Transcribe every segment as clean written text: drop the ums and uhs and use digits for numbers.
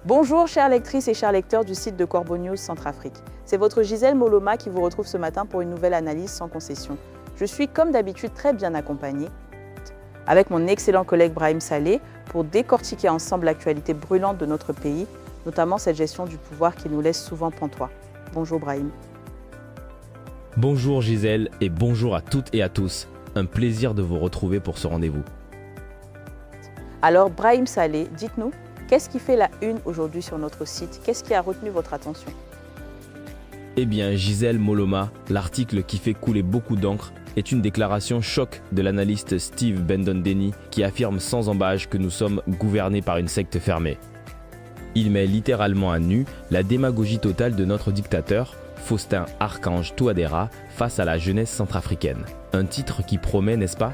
Bonjour chères lectrices et chers lecteurs du site de Corbeau News Centrafrique. C'est votre Gisèle Moloma qui vous retrouve ce matin pour une nouvelle analyse sans concession. Je suis comme d'habitude très bien accompagnée avec mon excellent collègue Brahim Saleh pour décortiquer ensemble l'actualité brûlante de notre pays, notamment cette gestion du pouvoir qui nous laisse souvent pantois. Bonjour Brahim. Bonjour Gisèle et bonjour à toutes et à tous. Un plaisir de vous retrouver pour ce rendez-vous. Alors Brahim Saleh, dites-nous, qu'est-ce qui fait la une aujourd'hui sur notre site? Qu'est-ce qui a retenu votre attention? Eh bien, Gisèle Moloma, l'article qui fait couler beaucoup d'encre est une déclaration choc de l'analyste Steve Bendon-Denis qui affirme sans embâche que nous sommes gouvernés par une secte fermée. Il met littéralement à nu la démagogie totale de notre dictateur, Faustin Archange Touadéra, face à la jeunesse centrafricaine. Un titre qui promet, n'est-ce pas?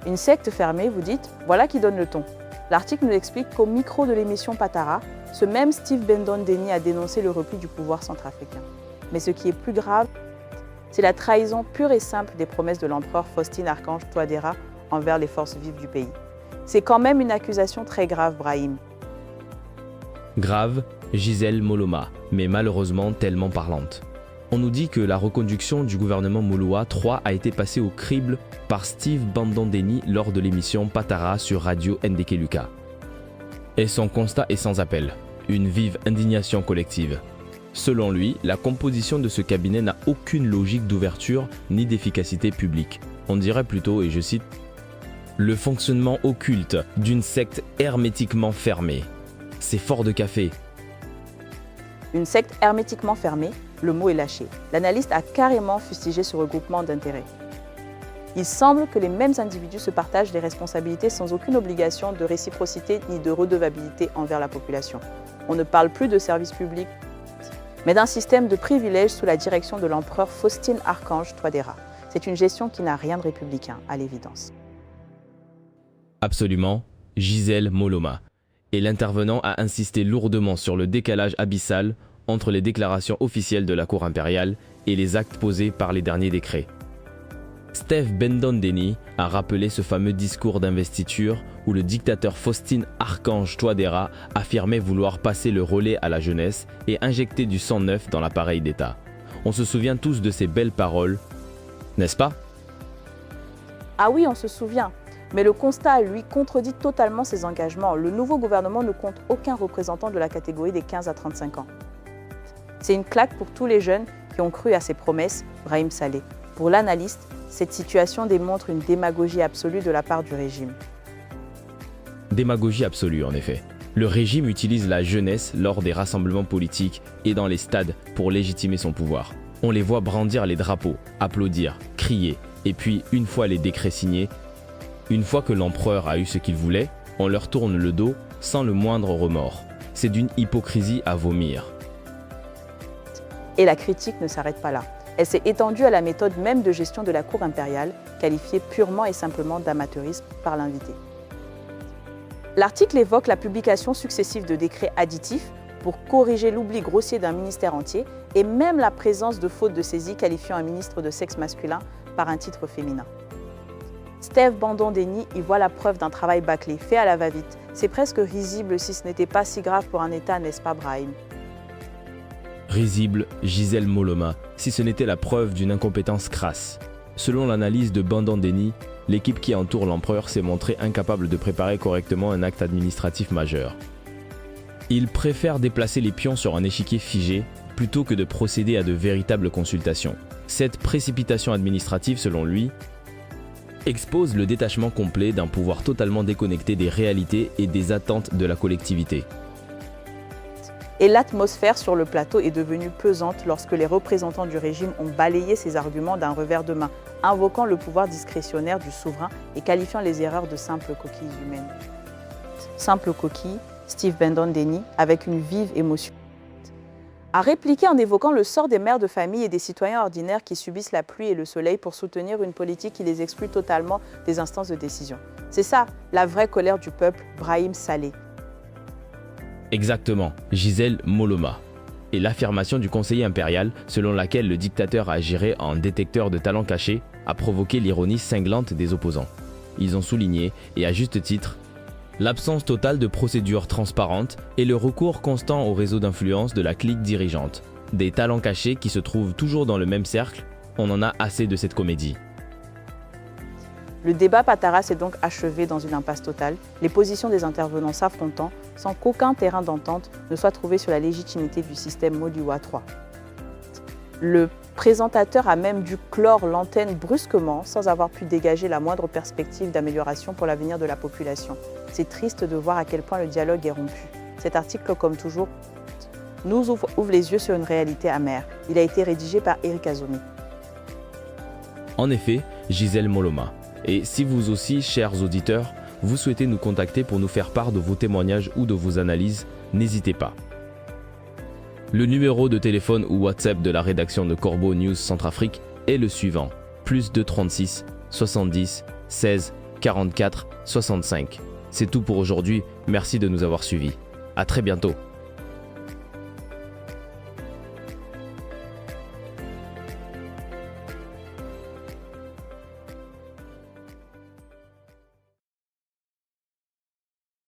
Une secte fermée, vous dites? Voilà qui donne le ton. L'article nous explique qu'au micro de l'émission Patara, ce même Steve Bendon-Denis a dénoncé le repli du pouvoir centrafricain. Mais ce qui est plus grave, c'est la trahison pure et simple des promesses de l'empereur Faustin Archange Touadéra envers les forces vives du pays. C'est quand même une accusation très grave, Brahim. Grave, Gisèle Moloma, mais malheureusement tellement parlante. On nous dit que la reconduction du gouvernement Moloa III a été passée au crible par Steve Bendon-Denis lors de l'émission Patara sur Radio Ndeke Luka. Et son constat est sans appel, une vive indignation collective. Selon lui, la composition de ce cabinet n'a aucune logique d'ouverture ni d'efficacité publique. On dirait plutôt, et je cite, « le fonctionnement occulte d'une secte hermétiquement fermée ». C'est fort de café. Une secte hermétiquement fermée, le mot est lâché. L'analyste a carrément fustigé ce regroupement d'intérêts. Il semble que les mêmes individus se partagent les responsabilités sans aucune obligation de réciprocité ni de redevabilité envers la population. On ne parle plus de services publics, mais d'un système de privilèges sous la direction de l'empereur Faustin Archange Touadéra. C'est une gestion qui n'a rien de républicain, à l'évidence. Absolument, Gisèle Moloma. Et l'intervenant a insisté lourdement sur le décalage abyssal entre les déclarations officielles de la cour impériale et les actes posés par les derniers décrets. Steve Bendon-Denis a rappelé ce fameux discours d'investiture où le dictateur Faustin Archange Touadéra affirmait vouloir passer le relais à la jeunesse et injecter du sang neuf dans l'appareil d'État. On se souvient tous de ces belles paroles, n'est-ce pas? Ah oui, on se souvient. Mais le constat, lui, contredit totalement ses engagements. Le nouveau gouvernement ne compte aucun représentant de la catégorie des 15 à 35 ans. C'est une claque pour tous les jeunes qui ont cru à ses promesses, Brahim Saleh. Pour l'analyste, cette situation démontre une démagogie absolue de la part du régime. Démagogie absolue, en effet. Le régime utilise la jeunesse lors des rassemblements politiques et dans les stades pour légitimer son pouvoir. On les voit brandir les drapeaux, applaudir, crier, et puis, une fois les décrets signés, une fois que l'empereur a eu ce qu'il voulait, on leur tourne le dos sans le moindre remords. C'est d'une hypocrisie à vomir. Et la critique ne s'arrête pas là. Elle s'est étendue à la méthode même de gestion de la cour impériale, qualifiée purement et simplement d'amateurisme par l'invité. L'article évoque la publication successive de décrets additifs pour corriger l'oubli grossier d'un ministère entier et même la présence de fautes de saisie qualifiant un ministre de sexe masculin par un titre féminin. Steve Bendon-Denis y voit la preuve d'un travail bâclé, fait à la va-vite. C'est presque risible si ce n'était pas si grave pour un État, n'est-ce pas Brahim? Risible, Gisèle Moloma, si ce n'était la preuve d'une incompétence crasse. Selon l'analyse de Bendon-Denis, l'équipe qui entoure l'empereur s'est montrée incapable de préparer correctement un acte administratif majeur. Il préfère déplacer les pions sur un échiquier figé plutôt que de procéder à de véritables consultations. Cette précipitation administrative, selon lui, expose le détachement complet d'un pouvoir totalement déconnecté des réalités et des attentes de la collectivité. Et l'atmosphère sur le plateau est devenue pesante lorsque les représentants du régime ont balayé ces arguments d'un revers de main, invoquant le pouvoir discrétionnaire du souverain et qualifiant les erreurs de simples coquilles humaines. Simple coquille, Steve Bendon-Denis, avec une vive émotion, a répliqué en évoquant le sort des mères de famille et des citoyens ordinaires qui subissent la pluie et le soleil pour soutenir une politique qui les exclut totalement des instances de décision. C'est ça, la vraie colère du peuple, Brahim Saleh. Exactement, Gisèle Moloma. Et l'affirmation du conseiller impérial, selon laquelle le dictateur agirait en détecteur de talents cachés, a provoqué l'ironie cinglante des opposants. Ils ont souligné, et à juste titre, l'absence totale de procédures transparentes et le recours constant au réseau d'influence de la clique dirigeante. Des talents cachés qui se trouvent toujours dans le même cercle, on en a assez de cette comédie. Le débat Patara s'est donc achevé dans une impasse totale, les positions des intervenants s'affrontant sans qu'aucun terrain d'entente ne soit trouvé sur la légitimité du système Moluwa 3. Le présentateur a même dû clore l'antenne brusquement sans avoir pu dégager la moindre perspective d'amélioration pour l'avenir de la population. C'est triste de voir à quel point le dialogue est rompu. Cet article, comme toujours, nous ouvre les yeux sur une réalité amère. Il a été rédigé par Eric Azumi. En effet, Gisèle Moloma. Et si vous aussi, chers auditeurs, vous souhaitez nous contacter pour nous faire part de vos témoignages ou de vos analyses, n'hésitez pas. Le numéro de téléphone ou WhatsApp de la rédaction de Corbeau News Centrafrique est le suivant, +236 70 16 44 65. C'est tout pour aujourd'hui, merci de nous avoir suivis. À très bientôt.